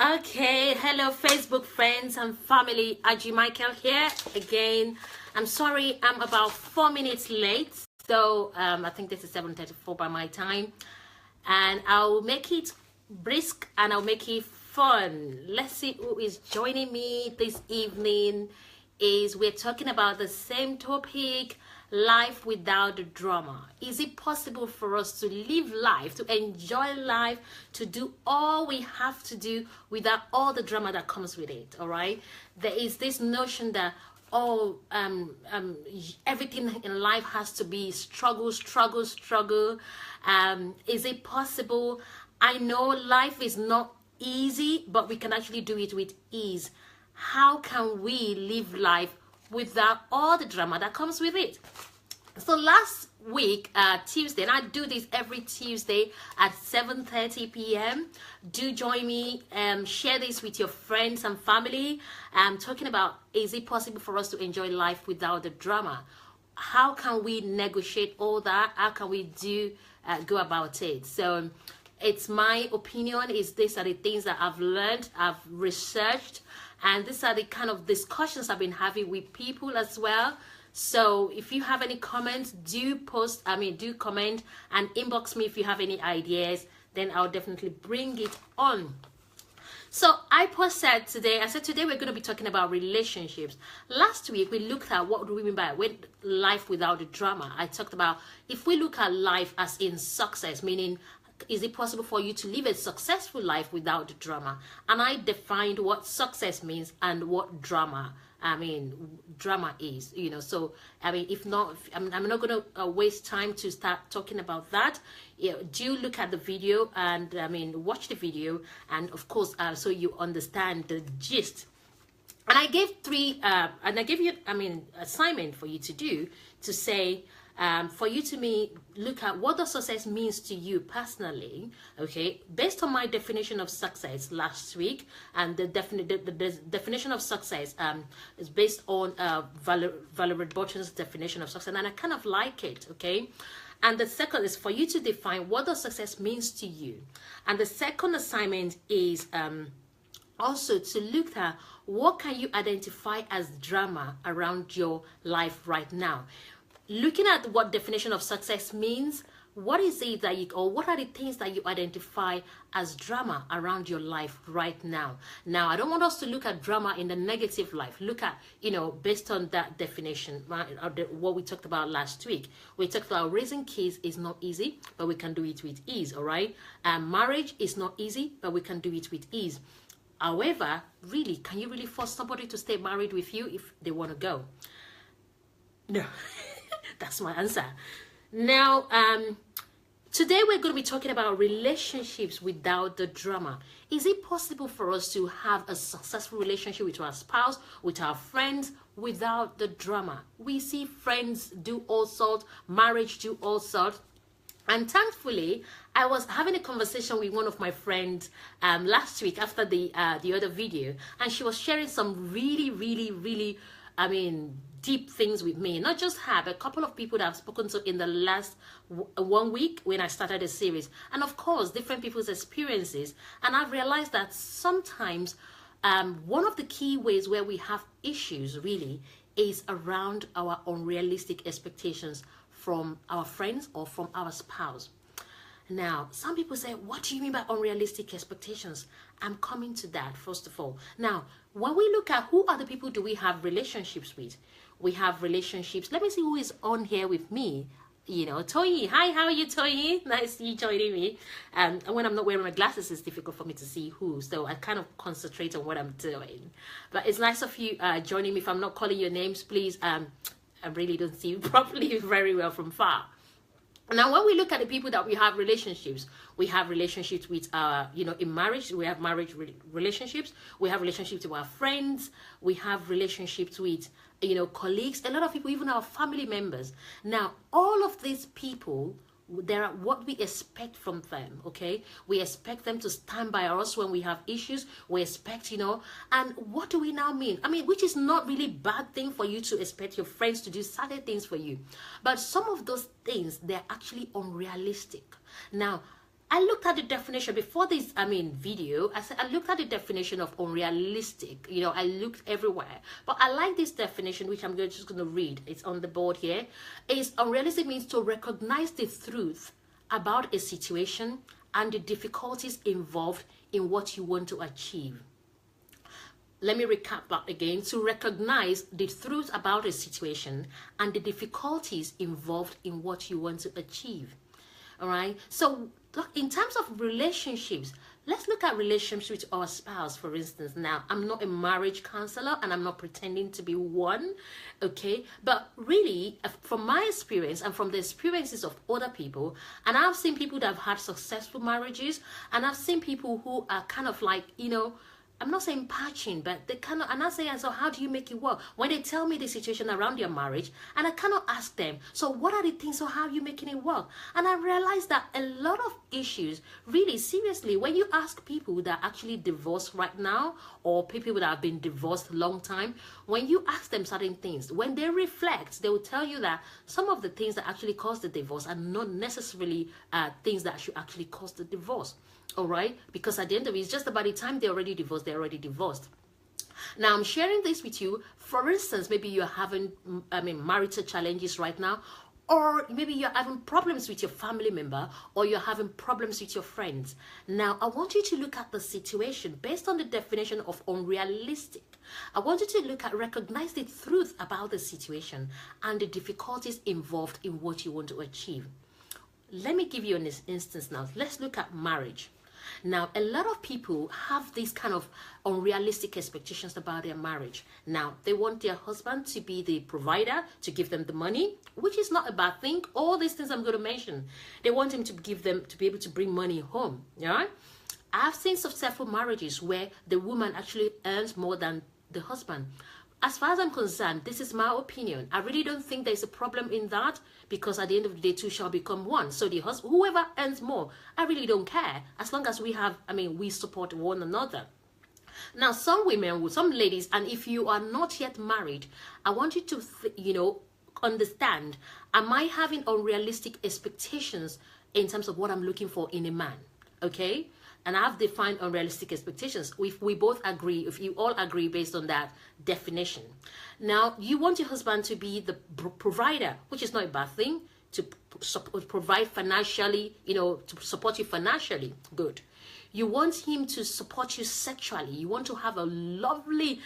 Okay, hello Facebook friends and family. Aji Michael here again. I'm sorry I'm about 4 minutes late. So I think this is 7:34 by my time. And I'll make it brisk and I'll make it fun. Let's see who is joining me this evening. We're talking about the same topic, life without the drama. Is it possible for us to live life, to enjoy life, to do all we have to do without all the drama that comes with it? All right, there is this notion that everything in life has to be struggle. Is it possible? I know life is not easy, but we can actually do it with ease. How can we live life without all the drama that comes with it? So last week, Tuesday, and I do this every Tuesday at 7:30 p.m. Do join me, share this with your friends and family. I'm talking about, is it possible for us to enjoy life without the drama? How can we negotiate all that? How can we go about it? So it's my opinion. These are the things that I've learned, I've researched, and these are the kind of discussions I've been having with people as well. So if you have any comments, do comment and inbox me if you have any ideas. Then I'll definitely bring it on. So I said today we're going to be talking about relationships. Last week we looked at what do we mean by life without the drama. I talked about if we look at life as in success, meaning is it possible for you to live a successful life without the drama? And I defined what success means and what drama is, so if not, I'm not going to waste time to start talking about that. Do look at the video and watch the video, and of course so you understand the gist. And I gave you assignment for you to do, to say for you to look at what does success means to you personally, okay, based on my definition of success last week. And the definition of success is based on Valerie Burton's definition of success, and I kind of like it, okay. And the second is for you to define what does success means to you. And the second assignment is also to look at what can you identify as drama around your life right now. Looking at what definition of success means, what is it that what are the things that you identify as drama around your life right now? Now, I don't want us to look at drama in the negative life. Look at, based on that definition, what we talked about last week. We talked about raising kids is not easy, but we can do it with ease, all right? Marriage is not easy, but we can do it with ease. However, really, can you really force somebody to stay married with you if they want to go? No. That's my answer. Now, today we're going to be talking about relationships without the drama. Is it possible for us to have a successful relationship with our spouse, with our friends, without the drama? We see friends do all sorts, marriage do all sorts. And thankfully, I was having a conversation with one of my friends last week after the other video, and she was sharing some really deep things with me. Not just her, but a couple of people that I've spoken to in the last 1 week when I started the series, and of course different people's experiences. And I've realized that sometimes one of the key ways where we have issues really is around our unrealistic expectations from our friends or from our spouse. Now, some people say, what do you mean by unrealistic expectations? I'm coming to that first of all. Now, when we look at who other people do we have relationships with, we have relationships. Let me see who is on here with me. Toyi. Hi, how are you, Toyi? Nice you joining me. And when I'm not wearing my glasses, it's difficult for me to see who. So I kind of concentrate on what I'm doing. But it's nice of you joining me. If I'm not calling your names, please, I really don't see you properly very well from far. Now, when we look at the people that we have relationships with, in marriage, we have marriage relationships, we have relationships with our friends, we have relationships with, colleagues, a lot of people, even our family members. Now, all of these people, there are what we expect from them, okay? We expect them to stand by us when we have issues. We expect, and what do we now mean? Which is not really bad thing for you to expect your friends to do certain things for you. But some of those things, they're actually unrealistic. Now, I looked at the definition before this, video. I looked at the definition of unrealistic. I looked everywhere. But I like this definition, which I'm just going to read. It's on the board here. Is unrealistic means to recognize the truth about a situation and the difficulties involved in what you want to achieve. Let me recap that again. To recognize the truth about a situation and the difficulties involved in what you want to achieve. All right. So in terms of relationships, let's look at relationships with our spouse, for instance. Now, I'm not a marriage counselor and I'm not pretending to be one. Okay. But really, from my experience and from the experiences of other people, and I've seen people that have had successful marriages, and I've seen people who are kind of like, I'm not saying patching, but they cannot. I'm not saying, so how do you make it work? When they tell me the situation around their marriage, and I cannot ask them, so what are the things, so how are you making it work? And I realized that a lot of issues, really, seriously, when you ask people that are actually divorced right now, or people that have been divorced a long time, when you ask them certain things, when they reflect, they will tell you that some of the things that actually cause the divorce are not necessarily things that should actually cause the divorce. All right, because at the end of it, it's just about the time they're already divorced. Now, I'm sharing this with you. For instance, maybe you're having, marital challenges right now, or maybe you're having problems with your family member, or you're having problems with your friends. Now, I want you to look at the situation based on the definition of unrealistic. I want you to recognize the truth about the situation and the difficulties involved in what you want to achieve. Let me give you an instance now. Let's look at marriage. Now, a lot of people have these kind of unrealistic expectations about their marriage. Now, they want their husband to be the provider, to give them the money, which is not a bad thing. All these things I'm going to mention, they want him to be able to bring money home. Yeah, I've seen successful marriages where the woman actually earns more than the husband. As far as I'm concerned, this is my opinion. I really don't think there's a problem in that, because at the end of the day, two shall become one. So the husband, whoever earns more, I really don't care. As long as we support one another. Now, some women, some ladies, and if you are not yet married, I want you to, understand, am I having unrealistic expectations in terms of what I'm looking for in a man? Okay? And I've defined unrealistic expectations. If we both agree, if you all agree based on that definition. Now, you want your husband to be the provider, which is not a bad thing, to provide financially, to support you financially. Good. You want him to support you sexually. You want to have a lovely,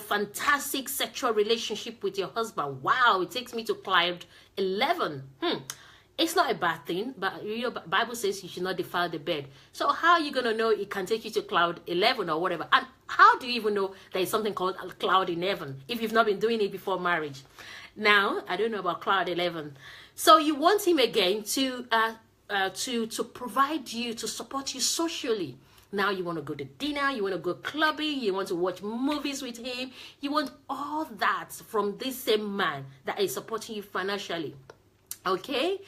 fantastic sexual relationship with your husband. Wow, it takes me to cloud 11. It's not a bad thing, but Bible says you should not defile the bed. So how are you going to know it can take you to cloud 11 or whatever? And how do you even know there is something called cloud 11 if you've not been doing it before marriage? Now, I don't know about cloud 11. So you want him again to provide you, to support you socially. Now you want to go to dinner, you want to go clubbing, you want to watch movies with him. You want all that from this same man that is supporting you financially. Okay,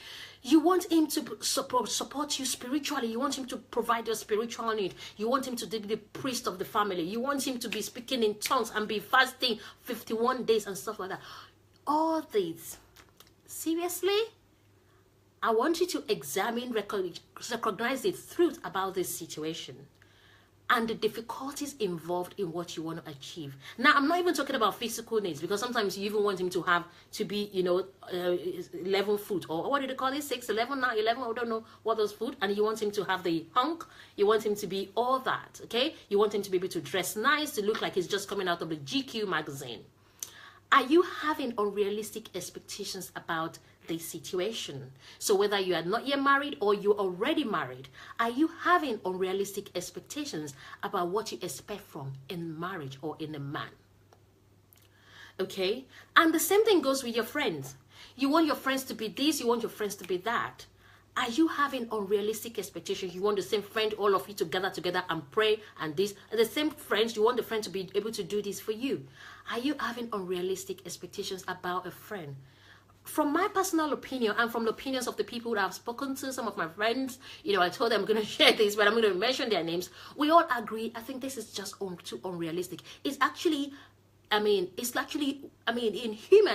you want him to support you spiritually. You want him to provide your spiritual need. You want him to be the priest of the family. You want him to be speaking in tongues and be fasting 51 days and stuff like that. All these, seriously, I want you to examine, recognize the truth about this situation and the difficulties involved in what you want to achieve. Now, I'm not even talking about physical needs, because sometimes you even want him to be, 11 foot, or what do they call it? 6, 11, now 11, I don't know what those food. And you want him to have the hunk. You want him to be all that, okay? You want him to be able to dress nice, to look like he's just coming out of the GQ magazine. Are you having unrealistic expectations about the situation? So whether you are not yet married or you're already married, are you having unrealistic expectations about what you expect from in marriage or in a man? Okay? And the same thing goes with your friends. You want your friends to be this, you want your friends to be that. Are you having unrealistic expectations? You want the same friend, all of you to gather together and pray and this. The same friends, you want the friend to be able to do this for you. Are you having unrealistic expectations about a friend? From my personal opinion and from the opinions of the people that I've spoken to, some of my friends, I told them I'm going to share this, but I'm going to mention their names. We all agree, I think this is just too unrealistic. It's actually inhuman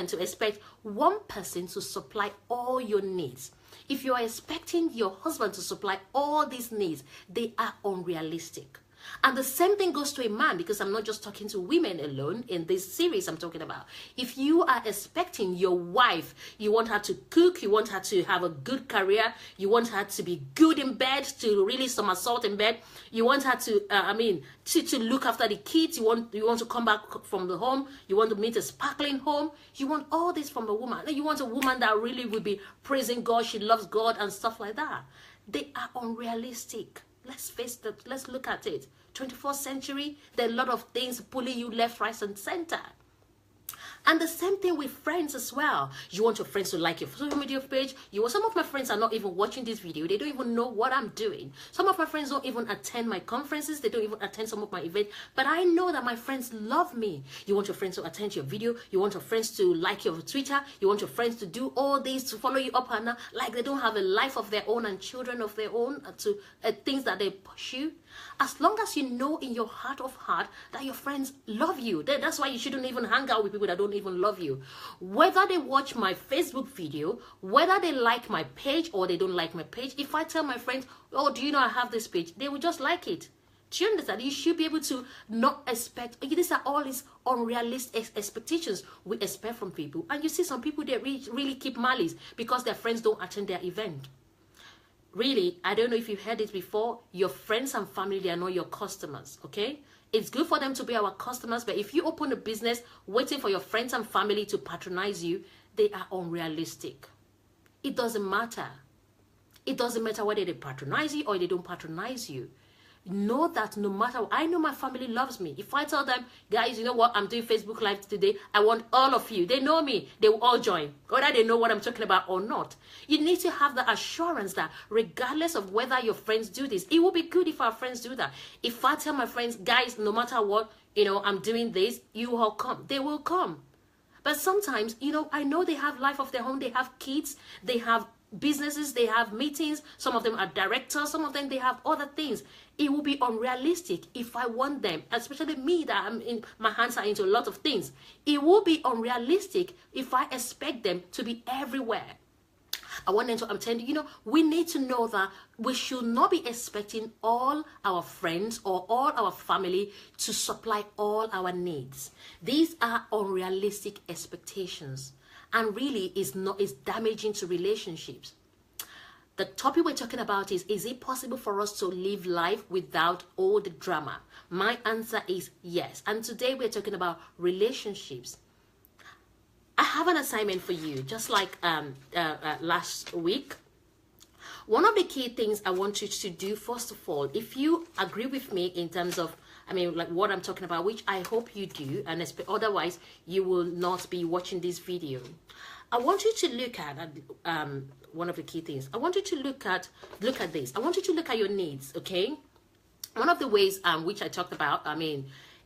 to expect one person to supply all your needs. If you are expecting your husband to supply all these needs, they are unrealistic. And the same thing goes to a man, because I'm not just talking to women alone in this series I'm talking about. If you are expecting your wife, you want her to cook, you want her to have a good career, you want her to be good in bed, to really somersault in bed, you want her to, to look after the kids, you want to come back from the home, you want to meet a sparkling home, you want all this from a woman. You want a woman that really will be praising God, she loves God and stuff like that. They are unrealistic. Let's face that. Let's look at it. 21st century, there are a lot of things pulling you left, right, and center. And the same thing with friends as well. You want your friends to like your social media page. Some of my friends are not even watching this video. They don't even know what I'm doing. Some of my friends don't even attend my conferences. They don't even attend some of my events. But I know that my friends love me. You want your friends to attend your video. You want your friends to like your Twitter. You want your friends to do all this, to follow you up and down, like they don't have a life of their own and children of their own, to things that they pursue. As long as you know in your heart of heart that your friends love you, that's why you shouldn't even hang out with people that don't even love you. Whether they watch my Facebook video, whether they like my page or they don't like my page, if I tell my friends, oh, do you know I have this page, they will just like it. Do you understand? You should be able to not expect, these are all these unrealistic expectations we expect from people. And you see some people, they really keep malice because their friends don't attend their event. Really, I don't know if you've heard it before, your friends and family, they are not your customers, okay? It's good for them to be our customers, but if you open a business waiting for your friends and family to patronize you, they are unrealistic. It doesn't matter. It doesn't matter whether they patronize you or they don't patronize you. Know that no matter, I know my family loves me. If I tell them, guys, you know what, I'm doing Facebook Live today, I want all of you, they know me, they will all join, whether they know what I'm talking about or not. You need to have the assurance that regardless of whether your friends do this, it will be good if our friends do that. If I tell my friends, guys, no matter what, I'm doing this, you all come, they will come. But sometimes, I know they have life of their own, they have kids, they have businesses, they have meetings, some of them are directors, some of them they have other things. It will be unrealistic if I want them, especially me that my hands are into a lot of things. It will be unrealistic if I expect them to be everywhere. I want them to, I'm telling you, we need to know that we should not be expecting all our friends or all our family to supply all our needs. These are unrealistic expectations. And really is damaging to relationships. The topic we're talking about is it possible for us to live life without all the drama? My answer is yes. And today we're talking about relationships. I have an assignment for you, just like last week. One of the key things I want you to do, first of all, if you agree with me in terms of, like what I'm talking about, which I hope you do, and otherwise you will not be watching this video. I want you to look at one of the key things. I want you to look at this. I want you to look at your needs, okay? One of the ways which I talked about,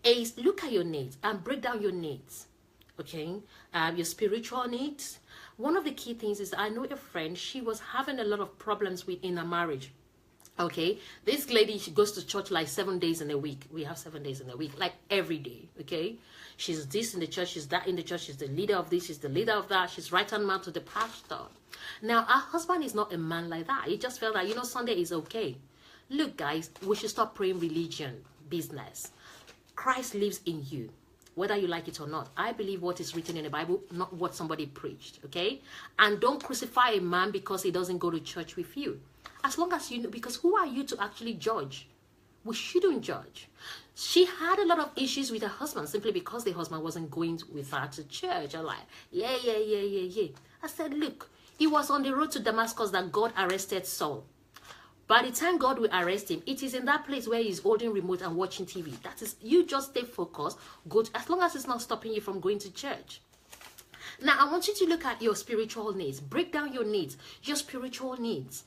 is look at your needs and break down your needs, okay? Your spiritual needs. One of the key things is I know a friend, she was having a lot of problems in her marriage. Okay, this lady, she goes to church like 7 days in a week. We have 7 days in a week, like every day. Okay, she's this in the church, she's that in the church, she's the leader of this, she's the leader of that, she's right hand man to the pastor. Now, her husband is not a man like that. He just felt that, Sunday is okay. Look, guys, we should stop praying religion business. Christ lives in you, whether you like it or not. I believe what is written in the Bible, not what somebody preached. Okay, and don't crucify a man because he doesn't go to church with you. As long as you know, because who are you to actually judge? We shouldn't judge. She had a lot of issues with her husband simply because the husband wasn't going with her to church. I'm like, yeah. I said, look, he was on the road to Damascus that God arrested Saul. By the time God will arrest him, it is in that place where he's holding remote and watching TV. That is, you just stay focused, as long as it's not stopping you from going to church. Now, I want you to look at your spiritual needs. Break down your needs, your spiritual needs.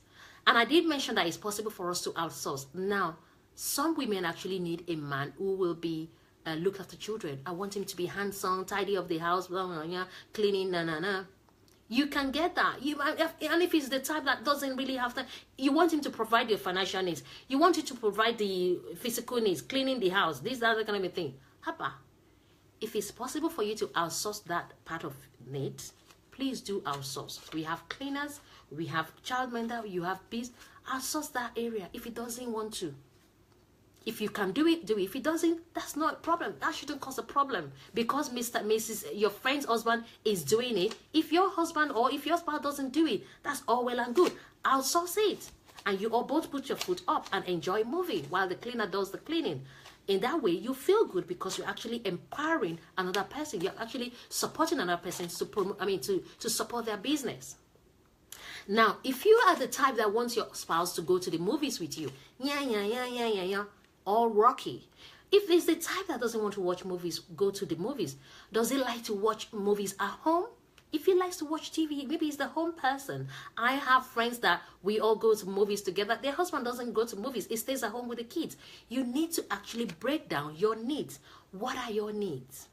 And I did mention that it's possible for us to outsource. Now, some women actually need a man who will be look after children. I want him to be handsome, tidy up the house, blah, blah, blah, cleaning, You can get that. And if he's the type that doesn't really have time, you want him to provide your financial needs. You want him to provide the physical needs, cleaning the house, this, that kind of a thing. Hapa, if it's possible for you to outsource that part of needs, please do outsource. We have cleaners, we have child mentor, you have bees. Outsource that area if it doesn't want to. If you can do it, do it. If it doesn't, that's not a problem. That shouldn't cause a problem. Because Mr. Mrs. your friend's husband is doing it. If your husband or if your spouse doesn't do it, that's all well and good. Outsource it. And you all both put your foot up and enjoy moving while the cleaner does the cleaning. In that way, you feel good because you're actually empowering another person. You're actually supporting another person to promote, to support their business. Now, if you are the type that wants your spouse to go to the movies with you, all rocky. If it's the type that doesn't want to watch movies, go to the movies. Does he like to watch movies at home? If he likes to watch TV, maybe he's the home person. I have friends that we all go to movies together. Their husband doesn't go to movies. He stays at home with the kids. You need to actually break down your needs. What are your needs?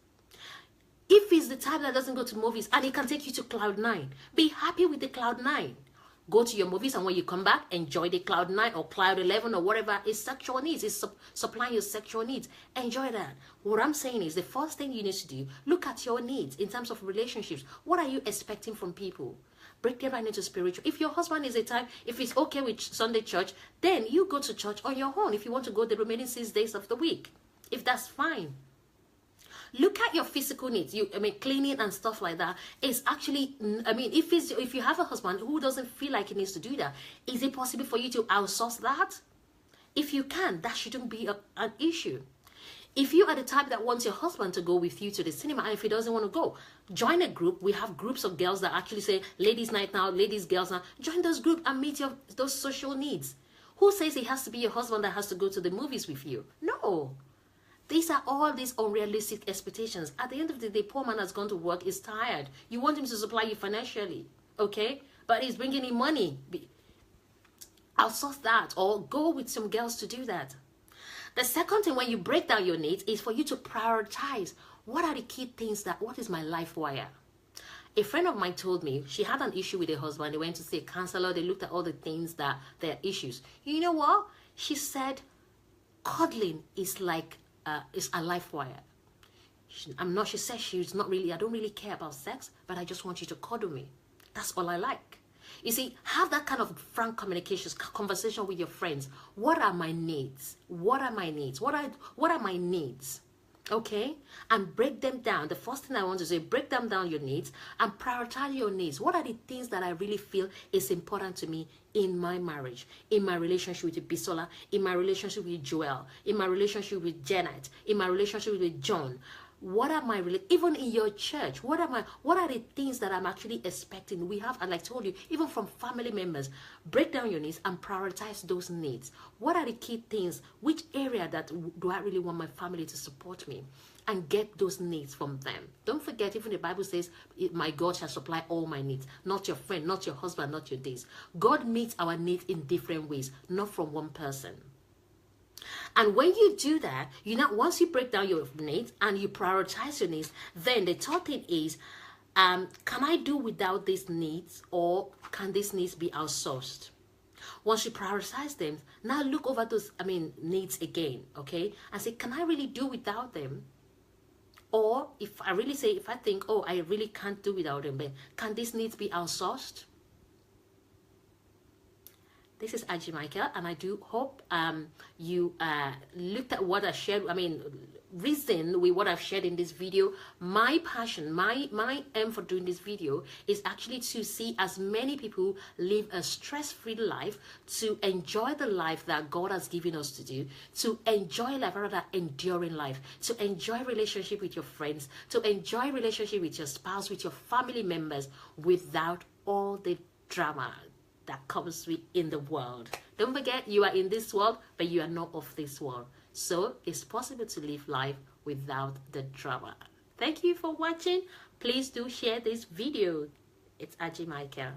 If he's the type that doesn't go to movies and he can take you to Cloud 9, be happy with the Cloud 9. Go to your movies, and when you come back, enjoy the Cloud 9 or Cloud 11 or whatever is sexual needs. It's supplying your sexual needs. Enjoy that. What I'm saying is the first thing you need to do, look at your needs in terms of relationships. What are you expecting from people? Break them right into spiritual. If your husband is a type, if it's okay with Sunday church, then you go to church on your own if you want to go the remaining 6 days of the week. If that's fine. Look at your physical needs. Cleaning and stuff like that is actually, if you have a husband who doesn't feel like he needs to do that, is it possible for you to outsource that? If you can, that shouldn't be an issue. If you are the type that wants your husband to go with you to the cinema, and if he doesn't want to go, join a group. We have groups of girls that actually say, ladies night now, ladies, girls now. Join those groups and meet those social needs. Who says it has to be your husband that has to go to the movies with you? No. These are all these unrealistic expectations. At the end of the day, poor man has gone to work, is tired. You want him to supply you financially, okay? But he's bringing in money. Outsource that or go with some girls to do that. The second thing when you break down your needs is for you to prioritize. What are the key things what is my life wire? A friend of mine told me she had an issue with her husband. They went to see a counselor. They looked at all the things that their issues. You know what? She said, cuddling is like is a life wire. She said she's not really, I don't really care about sex, but I just want you to cuddle me. That's all I like. You see, have that kind of frank communications, conversation with your friends. What are my needs? What are my needs? What are my needs? Okay? And break them down. The first thing I want to say, break them down your needs and prioritize your needs. What are the things that I really feel is important to me in my marriage, in my relationship with Bisola, in my relationship with Joel, in my relationship with Janet, in my relationship with John? What are my even in your church? What are the things that I'm actually expecting? We have, and like I told you, even from family members, break down your needs and prioritize those needs. What are the key things? Which area do I really want my family to support me? And get those needs from them. Don't forget, even the Bible says, my God shall supply all my needs. Not your friend, not your husband, not your days. God meets our needs in different ways, not from one person. And when you do that, once you break down your needs and you prioritize your needs, then the third thing is, can I do without these needs, or can these needs be outsourced? Once you prioritize them, now look over those needs again, okay, and say, can I really do without them? Or if I think, oh, I really can't do without them, but can these needs be outsourced? This is Aji Michael, and I do hope you looked at what I shared. Reason with what I've shared in this video. My passion, my aim for doing this video is actually to see as many people live a stress-free life, to enjoy the life that God has given us to do, to enjoy life, rather enduring life, to enjoy relationship with your friends, to enjoy relationship with your spouse, with your family members, without all the drama that comes in the world. Don't forget, you are in this world, but you are not of this world. So it's possible to live life without the drama. Thank you for watching. Please do share this video. It's Aji Michael.